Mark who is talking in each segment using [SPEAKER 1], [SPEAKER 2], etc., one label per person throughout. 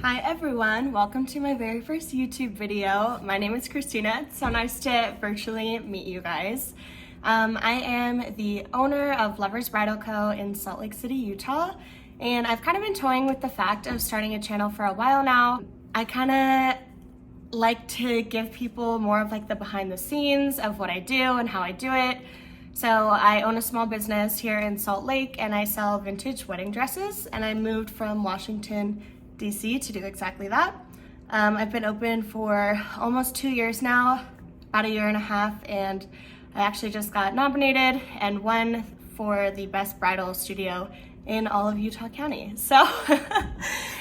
[SPEAKER 1] Hi everyone, welcome to my very first YouTube video. My name is Christina. It's so nice to virtually meet you guys. I am the owner of Lovers Bridal Co. in Salt Lake City, Utah, and I've kind of been toying with the fact of starting a channel for a while now. I kind of like to give people more of like the behind the scenes of what I do and how I do it. So I own a small business here in Salt Lake and I sell vintage wedding dresses, and I moved from Washington, DC to do exactly that. I've been open for almost 2 years now, about a year and a half, and I actually just got nominated and won for the best bridal studio in all of Utah County. So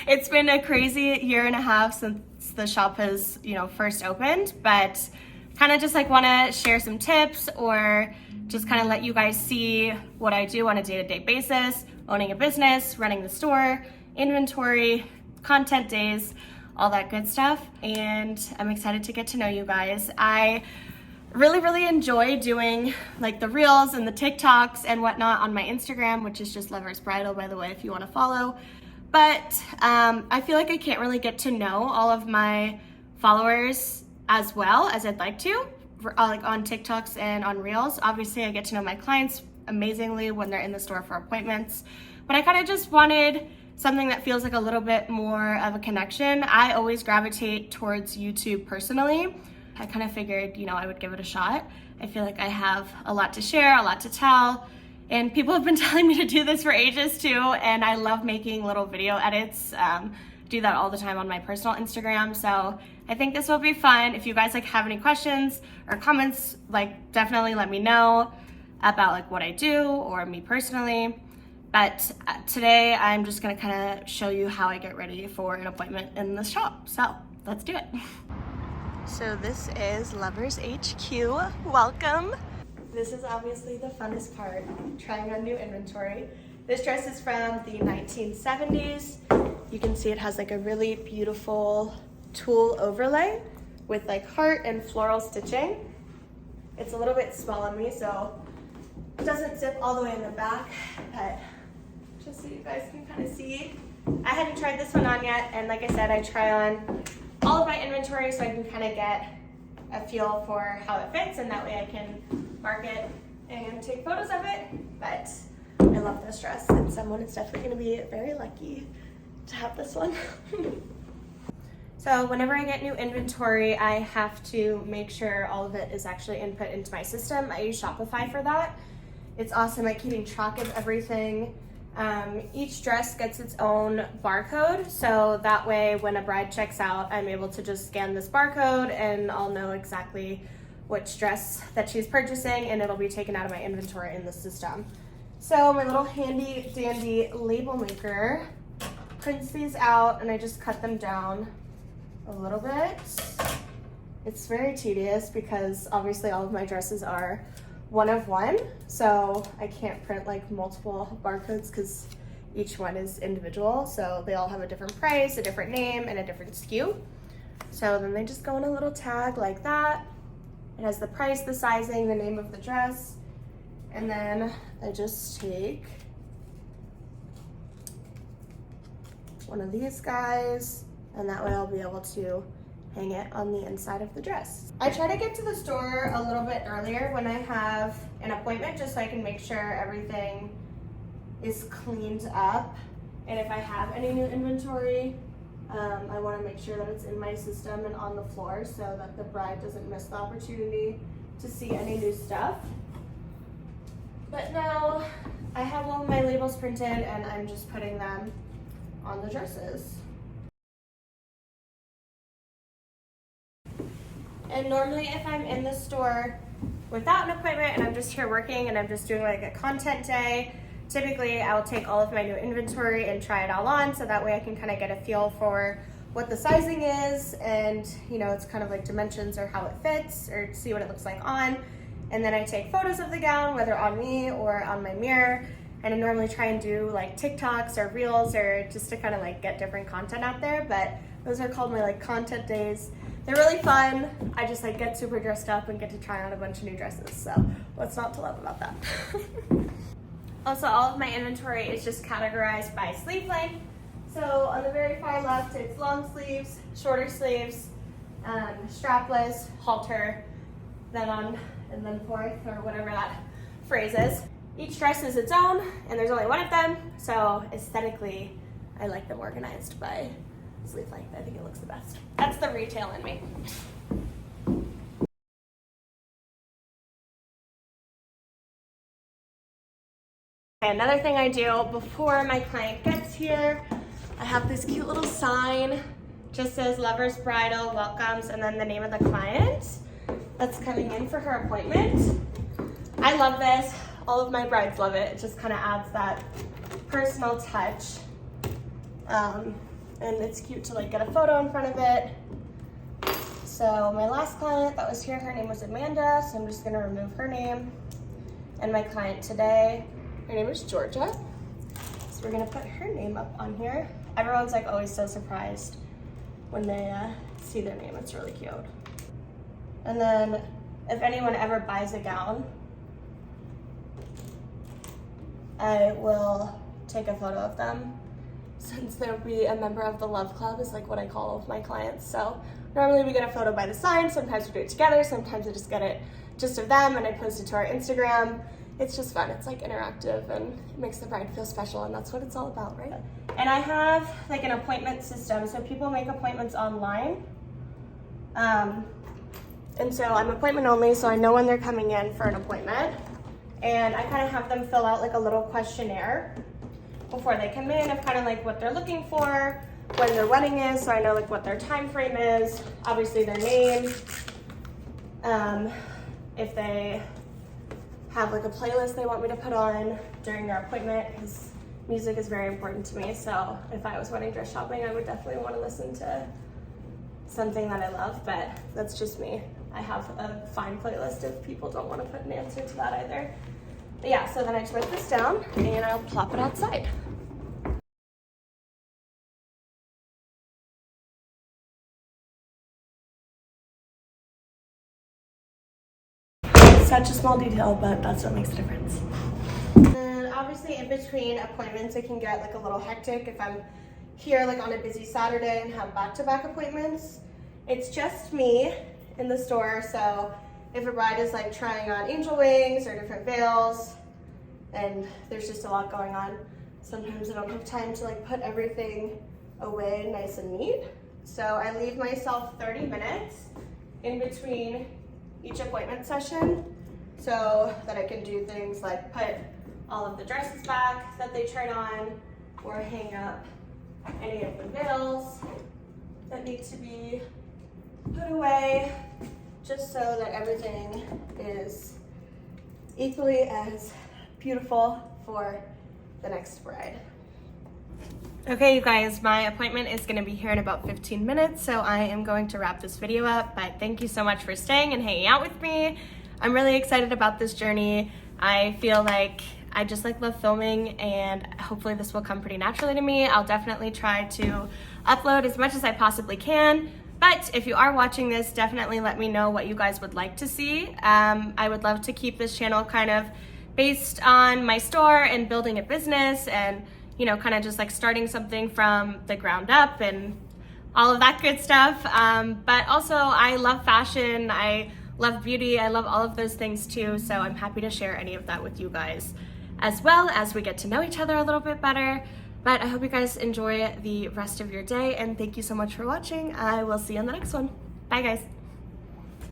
[SPEAKER 1] it's been a crazy year and a half since the shop has, first opened, but kind of just like want to share some tips or just kind of let you guys see what I do on a day-to-day basis, owning a business, running the store, inventory, content days, all that good stuff. And I'm excited to get to know you guys. I really enjoy doing like the reels and the TikToks and whatnot on my Instagram, which is just Lovers Bridal, by the way, if you want to follow. But I feel like I can't really get to know all of my followers as well as I'd like to, like on TikToks and on reels. Obviously, I get to know my clients amazingly when they're in the store for appointments, but I kind of just wanted something that feels like a little bit more of a connection. I always gravitate towards YouTube personally. I kind of figured, I would give it a shot. I feel like I have a lot to share, a lot to tell, and people have been telling me to do this for ages too, and I love making little video edits. Do that all the time on my personal Instagram, so I think this will be fun. If you guys have any questions or comments, definitely let me know about what I do or me personally. But today I'm just gonna kind of show you how I get ready for an appointment in the shop. So let's do it. So this is Lovers HQ. Welcome. This is obviously the funnest part, trying on new inventory. This dress is from the 1970s. You can see it has a really beautiful tulle overlay with heart and floral stitching. It's a little bit small on me, so it doesn't zip all the way in the back, but just so you guys can kind of see. I hadn't tried this one on yet, and like I said, I try on all of my inventory so I can kind of get a feel for how it fits, and that way I can mark it and take photos of it. But I love this dress, and someone is definitely going to be very lucky to have this one. So whenever I get new inventory, I have to make sure all of it is actually input into my system. I use Shopify for that. It's awesome at keeping track of everything. Each dress gets its own barcode, so that way when a bride checks out, I'm able to just scan this barcode and I'll know exactly which dress that she's purchasing, and it'll be taken out of my inventory in the system. So my little handy dandy label maker prints these out, and I just cut them down a little bit. It's very tedious because obviously all of my dresses are one of one, so I can't print multiple barcodes because each one is individual, so they all have a different price, a different name, and a different SKU. So then they just go in a little tag like that. It has the price, the sizing, the name of the dress, and then I just take one of these guys, and that way I'll be able to hang it on the inside of the dress. I try to get to the store a little bit earlier when I have an appointment, just so I can make sure everything is cleaned up. And if I have any new inventory, I want to make sure that it's in my system and on the floor so that the bride doesn't miss the opportunity to see any new stuff. But now I have all my labels printed and I'm just putting them on the dresses. And normally if I'm in the store without an appointment and I'm just here working and I'm just doing a content day, typically I will take all of my new inventory and try it all on, so that way I can kind of get a feel for what the sizing is, and it's kind of dimensions or how it fits, or see what it looks like on. And then I take photos of the gown, whether on me or on my mirror, and I normally try and do TikToks or reels, or just to kind of get different content out there. But those are called my content days. They're really fun. I just get super dressed up and get to try on a bunch of new dresses. So what's not to love about that? Also, all of my inventory is just categorized by sleeve length. So on the very far left, it's long sleeves, shorter sleeves, strapless, halter, and then forth, or whatever that phrase is. Each dress is its own, and there's only one of them, so aesthetically, I like them organized by sleeve length. I think it looks the best. That's the retail in me. Okay, another thing I do before my client gets here, I have this cute little sign, just says Lovers Bridal welcomes, and then the name of the client that's coming in for her appointment. I love this. All of my brides love it. It just kind of adds that personal touch. And it's cute to like get a photo in front of it. So my last client that was here, her name was Amanda, so I'm just gonna remove her name. And my client today, her name is Georgia. So we're gonna put her name up on here. Everyone's like always so surprised when they see their name. It's really cute. And then if anyone ever buys a gown, I will take a photo of them, since they'll be a member of the Love Club, is like what I call all of my clients. So normally we get a photo by the sign, sometimes we do it together, sometimes I just get it just of them and I post it to our Instagram. It's just fun, it's like interactive and it makes the bride feel special, and that's what it's all about, right? And I have like an appointment system, so people make appointments online. And so I'm appointment only, so I know when they're coming in for an appointment. And I kind of have them fill out like a little questionnaire before they come in of kind of like what they're looking for, when their wedding is, so I know like what their time frame is, obviously their name, if they have like a playlist they want me to put on during their appointment, because music is very important to me. So if I was wedding dress shopping, I would definitely want to listen to something that I love, but that's just me. I have a fine playlist if people don't want to put an answer to that either. But yeah, so then I just write this down and I'll plop it outside. Such a small detail, but that's what makes a difference. And obviously in between appointments, it can get like a little hectic if I'm here like on a busy Saturday and have back-to-back appointments. It's just me in the store, so if a bride is like trying on angel wings or different veils, and there's just a lot going on, sometimes I don't have time to like put everything away nice and neat. So I leave myself 30 minutes in between each appointment session so that I can do things like put all of the dresses back that they tried on, or hang up any of the veils that need to be put away, just so that everything is equally as beautiful for the next bride. Okay, you guys, my appointment is gonna be here in about 15 minutes, so I am going to wrap this video up, but thank you so much for staying and hanging out with me. I'm really excited about this journey. I feel like I just like love filming, and hopefully this will come pretty naturally to me. I'll definitely try to upload as much as I possibly can. But if you are watching this, definitely let me know what you guys would like to see. I would love to keep this channel kind of based on my store and building a business, and you know, kind of just like starting something from the ground up and all of that good stuff. But also I love fashion, I love beauty, I love all of those things too. So I'm happy to share any of that with you guys as well as we get to know each other a little bit better. But I hope you guys enjoy the rest of your day, and thank you so much for watching. I will see you in the next one. Bye guys.